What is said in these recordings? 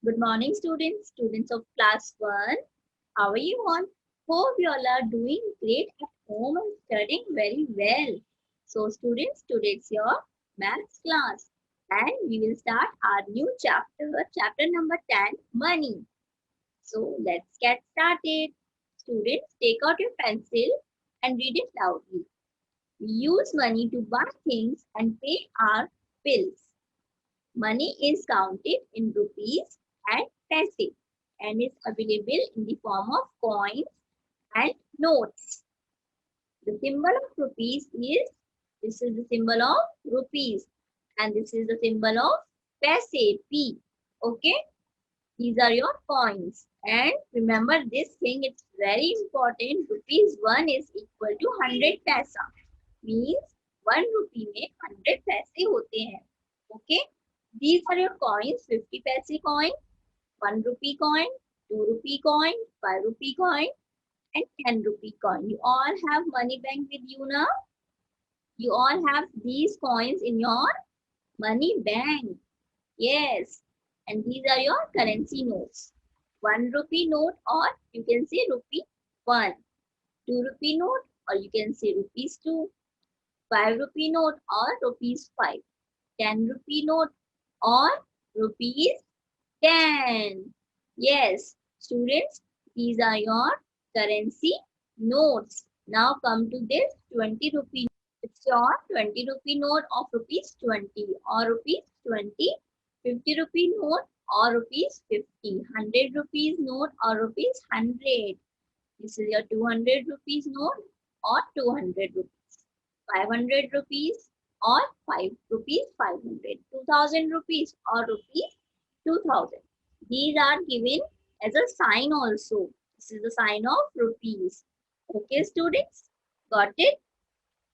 Good morning, students of class 1. How are you all? Hope you all are doing great at home and studying very well. So, students, today's your maths class and we will start our new chapter number 10, money. So, let's get started. Students, take out your pencil and read it loudly. We use money to buy things and pay our bills. Money is counted in rupees and paise and is available in the form of coins and notes. The symbol of rupees is this is the symbol of rupees and this is the symbol of paise P. Okay, these are your coins and remember this thing, it's very important. Rupees 1 is equal to 100 paisa means 1 rupee में 100 पैसे होते हैं. Okay, these are your coins. 50 paise coin, 1 rupee coin, 2 rupee coin, 5 rupee coin and 10 rupee coin. You all have money bank with you now. You all have these coins in your money bank. Yes. And these are your currency notes. 1 rupee note or you can say rupee 1. 2 rupee note or you can say rupees 2. 5 rupee note or rupees 5. 10 rupee note or rupees 10. Yes, students, these are your currency notes. Now come to this 20 rupee. It's your 20 rupee note of rupees 20 or rupees 20. 50 rupee note or rupees 50. 100 rupees note or rupees 100. This is your 200 rupees note or 200 rupees. 500 rupees or 5 rupees 500. 2000 rupees or rupees 2000. These are given as a sign also. This is the sign of rupees. Okay, students? Got it?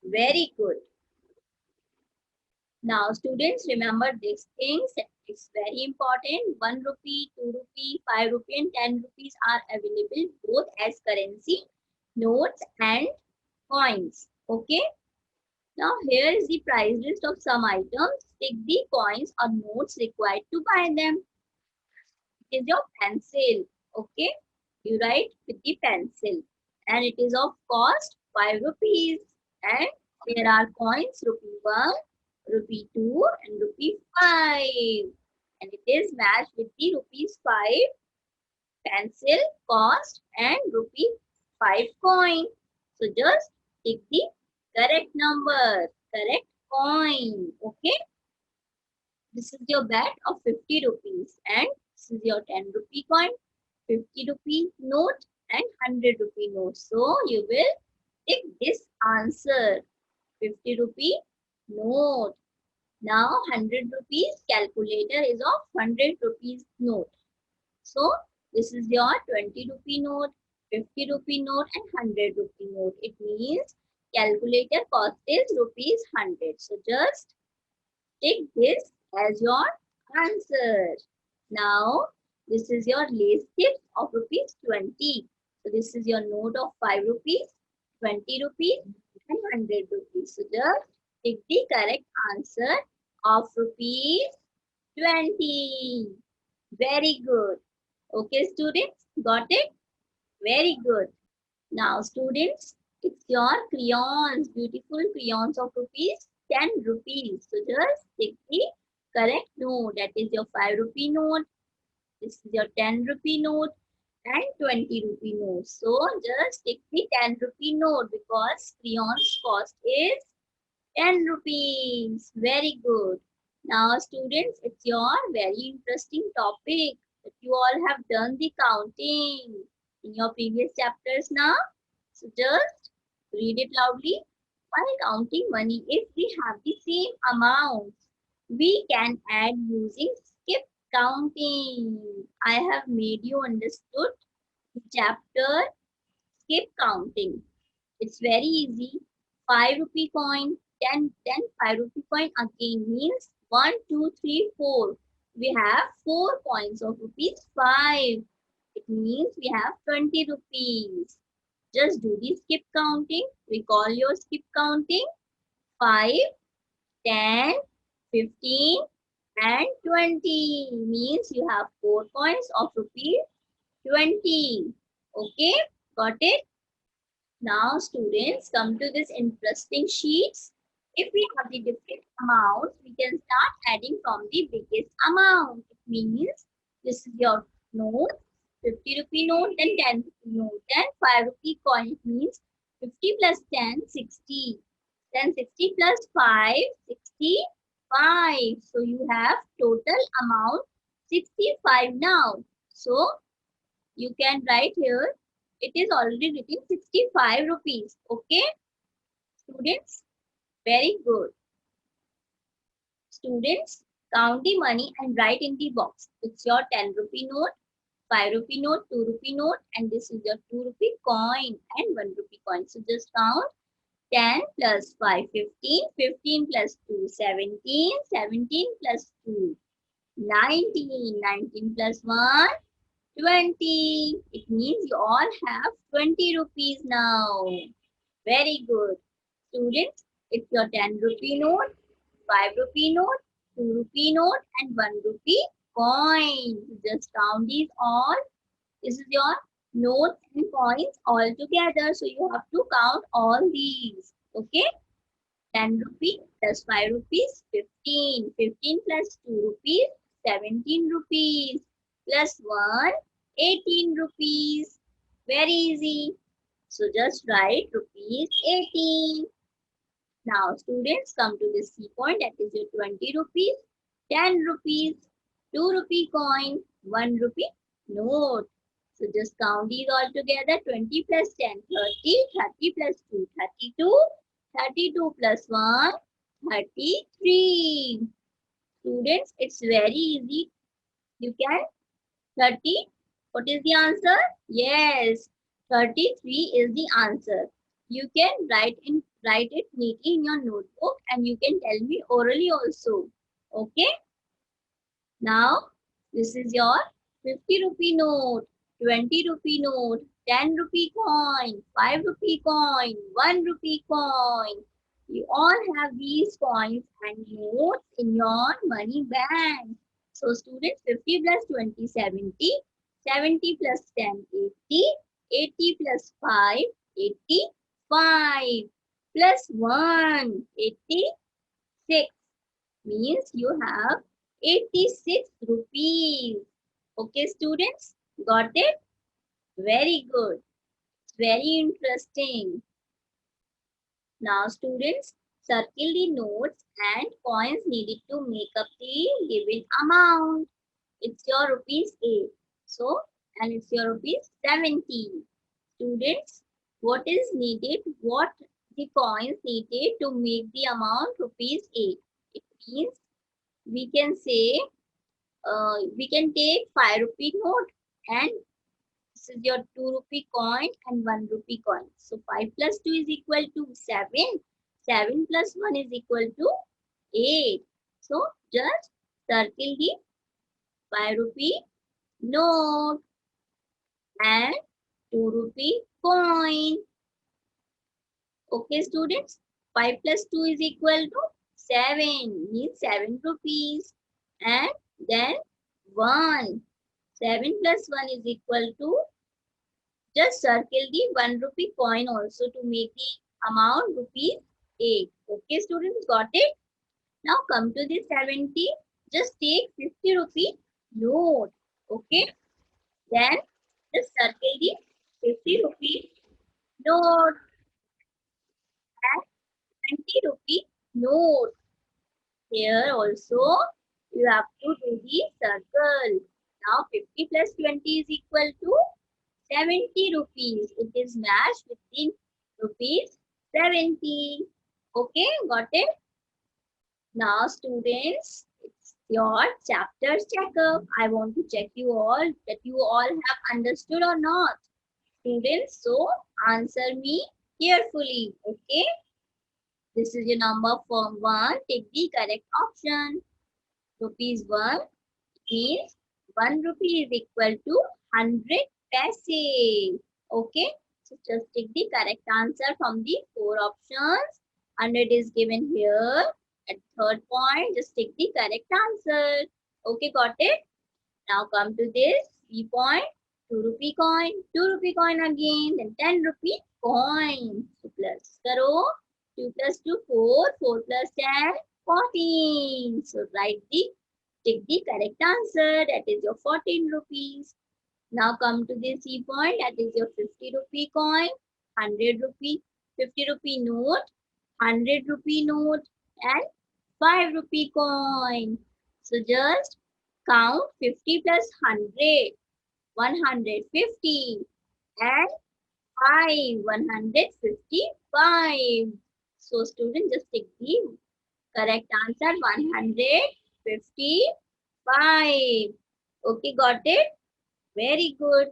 Very good. Now, students, remember these things. It's very important. 1 rupee, 2 rupee, 5 rupee and 10 rupees are available both as currency, notes and coins. Okay. Now, here is the price list of some items. Take the coins or notes required to buy them. It is your pencil. Okay, you write with the pencil and it is of cost 5 rupees and there are coins rupee 1, rupee 2 and rupee 5 and it is matched with the rupees 5 pencil cost and rupee 5 coin. So just take the correct number, correct coin. Okay, this is your bet of 50 rupees and this is your 10 rupee coin, 50 rupee note and 100 rupee note. So you will take this answer, 50 rupee note. Now 100 rupees calculator is of 100 rupees note. So this is your 20 rupee note, 50 rupee note and 100 rupee note. It means calculator cost is rupees 100. So just take this as your answer. Now, this is your lace tips of rupees 20. So, this is your note of 5 rupees, 20 rupees and 100 rupees. So, just take the correct answer of rupees 20. Very good. Okay, students, got it? Very good. Now, students, it's your crayons, beautiful crayons of rupees 10 rupees. So just take the correct note. That is your 5 rupee note. This is your 10 rupee note and 20 rupee note. So just take the 10 rupee note because crayons cost is 10 rupees. Very good. Now, students, it's your very interesting topic that you all have done the counting in your previous chapters now. So just read it loudly. While counting money, if we have the same amount, we can add using skip counting. I have made you understood the chapter skip counting. It's very easy. 5 rupee coin, 10, then 5 rupee coin again means 1, 2, 3, 4. We have 4 coins of rupees 5. It means we have 20 rupees. Just do the skip counting. Recall your skip counting. 5, 10, 15, and 20 means you have 4 coins of rupees 20. Okay, got it? Now students, come to this interesting sheets. If we have the different amounts, we can start adding from the biggest amount. It means this is your note, 50 rupee note, then 10 rupee note, then 5 rupee coin. It means 50 plus 10, 60. Then 60 plus 5, 65. So you have total amount 65 now. So you can write here, it is already written 65 rupees. Okay, students, very good. Students, count the money and write in the box. It's your 10 rupee note, 5 rupee note, 2 rupee note, and this is your 2 rupee coin and 1 rupee coin. So just count 10 plus 5, 15, 15 plus 2, 17, 17 plus 2, 19, 19 plus 1, 20. It means you all have 20 rupees now. Very good. Students, it's your 10 rupee note, 5 rupee note, 2 rupee note, and 1 rupee coin. Just count these all. This is your notes and coins all together. So you have to count all these. Okay? 10 rupees plus 5 rupees, 15. 15 plus 2 rupees, 17 rupees. Plus 1, 18 rupees. Very easy. So just write rupees 18. Now students, come to the C point, that is your 20 rupees, 10 rupees, 2 rupee coin, 1 rupee note. So just count these all together. 20 plus 10, 30, 30 plus 2, 32, 32 plus 1, 33. Students, it's very easy. You can 30. What is the answer? Yes, 33 is the answer. You can write it neatly in your notebook and you can tell me orally also. Okay? Now, this is your 50 rupee note, 20 rupee note, 10 rupee coin, 5 rupee coin, 1 rupee coin. You all have these coins and notes in your money bank. So students, 50 plus 20, 70, 70 plus 10, 80, 80 plus 5, 85, plus 1, 86 means you have 86 rupees. Okay, students, got it? Very good. Very interesting. Now, students, circle the notes and coins needed to make up the given amount. It's your rupees 8. So, and it's your rupees 70. Students, what is needed? What the coins needed to make the amount rupees 8? It means we can say we can take 5 rupee note and this is your 2 rupee coin and 1 rupee coin. So 5 plus 2 is equal to 7. 7 plus 1 is equal to 8. So just circle the 5 rupee note and 2 rupee coin. Okay students, 5 plus 2 is equal to 7 means 7 rupees and then 1. 7 plus 1 is equal to, just circle the 1 rupee coin also to make the amount rupees 8. Okay, students, got it? Now come to the 70. Just take 50 rupee note. Okay, then just circle the 50 rupee note and 20 rupee note. Here also you have to do the circle. Now 50 plus 20 is equal to 70 rupees. It is matched with the rupees 70. Okay, got it? Now students, it's your chapter checkup. I want to check you all that you all have understood or not. Students, so answer me carefully. Okay, this is your number form 1. Take the correct option. Rupees 1 means 1 rupee is equal to 100 paise. Okay, so just take the correct answer from the 4 options. 100 is given here, At third point, just take the correct answer. Okay, got it? Now come to this 3 point. 2 rupee coin, 2 rupee coin again, then 10 rupee coin. So plus karo. 2 plus 2, 4, 4 plus 10, 14. So write the, take the correct answer. That is your 14 rupees. Now come to the C point, that is your 50 rupee coin, 100 rupee, 50 rupee note, 100 rupee note, and 5 rupee coin. So just count 50 plus 100, 150, and 5, 155. So student, just take the correct answer, 155. Okay, got it? Very good.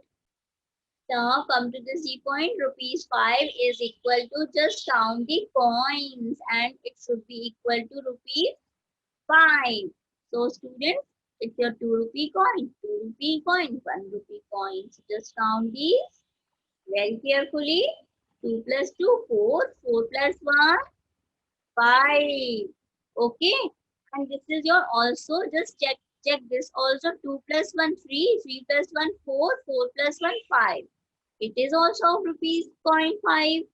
Now come to the C point. Rupees 5 is equal to, just count the coins, and it should be equal to rupees 5. So students, it's your 2 rupee coin, 2 rupee coin, 1 rupee coin. So just count these very carefully. 2 plus 2, 4, 4 plus 1, 5. Okay. And this is your also, just check this also. 2 plus 1, 3, 3 plus 1, 4, 4 plus 1, 5. It is also rupees 0.5.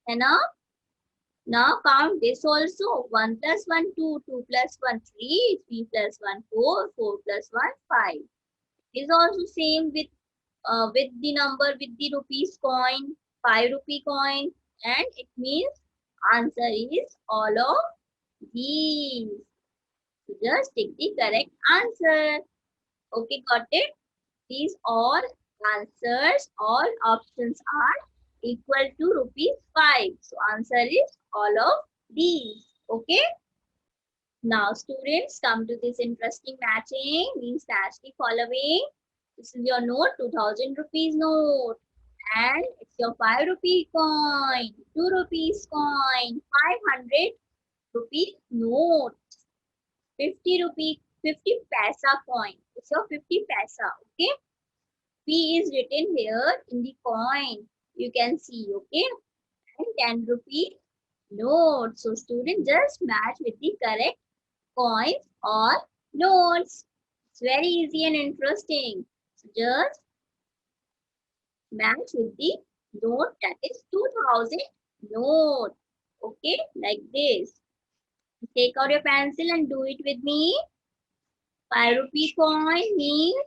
And now count this also. 1 plus 1, 2, 2 plus 1, 3, 3 plus 1, 4, 4 plus 1, 5. It is also same with the number with the rupees coin, 5 rupee coin, and it means answer is all of these. So just take the correct answer. Okay, got it? These all answers, all options are equal to rupees 5. So answer is all of these. Okay. Now students, come to this interesting matching. Means match the following. This is your note, 2000 rupees note. And it's your 5 rupee coin, 2 rupees coin, 500 rupees note, 50 rupee, 50 paisa coin. It's your 50 paisa. Okay. P is written here in the coin. You can see, okay? And 10 rupee note. So student, just match with the correct coins or notes. It's very easy and interesting. So just match with the note, that is 2000 note. Okay, like this. Take out your pencil and do it with me. 5 rupee coin means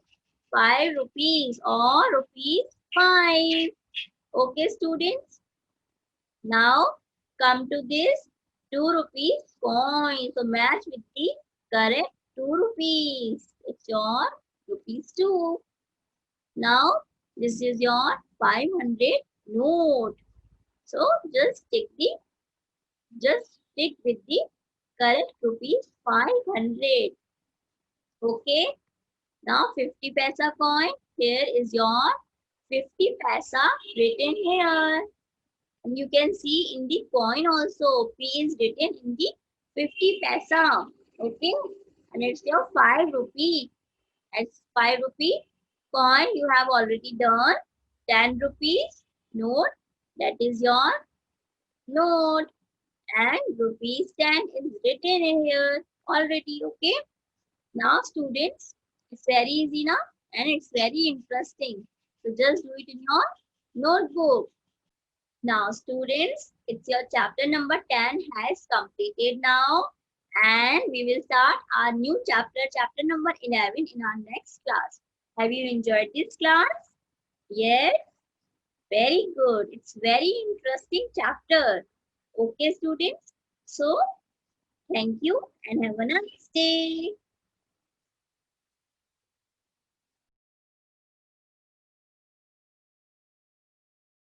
5 rupees or rupees 5. Okay, students. Now come to this 2 rupees coin. So match with the correct 2 rupees. It's your rupees 2. Now this is your 500 note. So just stick with the correct rupees 500. Okay. Now 50 paisa coin. Here is your 50 paisa written here. And you can see in the coin also, P is written in the 50 paisa. Okay. And it's your 5 rupee. It's 5 rupee coin you have already done. 10 rupees note. That is your note. And rupees 10 is written in here already. Okay. Now students, it's very easy now and it's very interesting. So just do it in your notebook. Now students, it's your chapter number 10 has completed now, and we will start our new chapter, chapter number 11 in our next class. Have you enjoyed this class? Yes, very good. It's very interesting chapter. Okay students, so thank you and have a nice day.